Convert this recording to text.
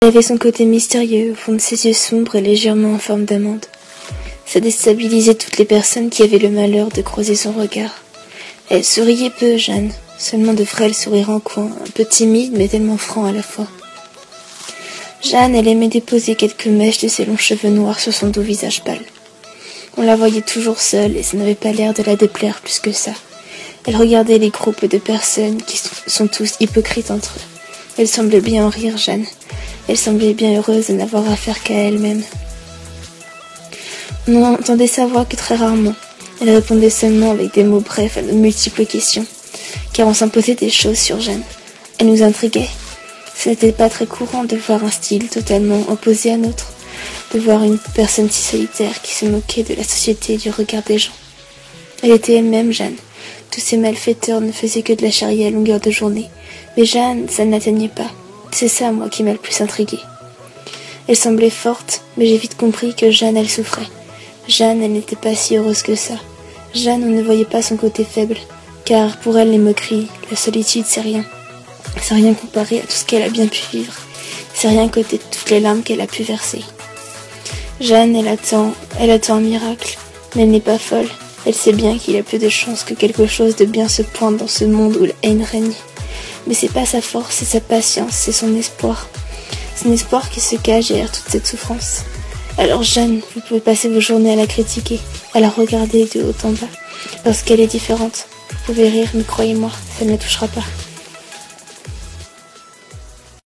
avait son côté mystérieux au fond de ses yeux sombres et légèrement en forme d'amande. Ça déstabilisait toutes les personnes qui avaient le malheur de croiser son regard. Elle souriait peu, Jeanne, seulement de frêles sourires en coin, un peu timide mais tellement franc à la fois. Jeanne, elle aimait déposer quelques mèches de ses longs cheveux noirs sur son doux visage pâle. On la voyait toujours seule et ça n'avait pas l'air de la déplaire plus que ça. Elle regardait les groupes de personnes qui sont tous hypocrites entre eux. Elle semblait bien en rire, Jeanne. Elle semblait bien heureuse de n'avoir affaire qu'à elle-même. On n'entendait sa voix que très rarement. Elle répondait seulement avec des mots brefs à nos multiples questions, car on s'imposait des choses sur Jeanne. Elle nous intriguait. Ce n'était pas très courant de voir un style totalement opposé à nôtre, de voir une personne si solitaire qui se moquait de la société et du regard des gens. Elle était elle-même, Jeanne. Tous ces malfaiteurs ne faisaient que de la charrier à longueur de journée. Mais Jeanne, ça ne l'atteignait pas. C'est ça, moi, qui m'a le plus intriguée. Elle semblait forte, mais j'ai vite compris que Jeanne, elle souffrait. Jeanne, elle n'était pas si heureuse que ça. Jeanne, on ne voyait pas son côté faible, car pour elle, les moqueries, la solitude, c'est rien. C'est rien comparé à tout ce qu'elle a bien pu vivre. C'est rien côté de toutes les larmes qu'elle a pu verser. Jeanne, elle attend un miracle, mais elle n'est pas folle. Elle sait bien qu'il y a peu de chances que quelque chose de bien se pointe dans ce monde où la haine règne. Mais c'est pas sa force, c'est sa patience, c'est son espoir. Son espoir qui se cache derrière toute cette souffrance. Alors Jeanne, vous pouvez passer vos journées à la critiquer, à la regarder de haut en bas, parce qu'elle est différente. Vous pouvez rire, mais croyez-moi, ça ne la touchera pas.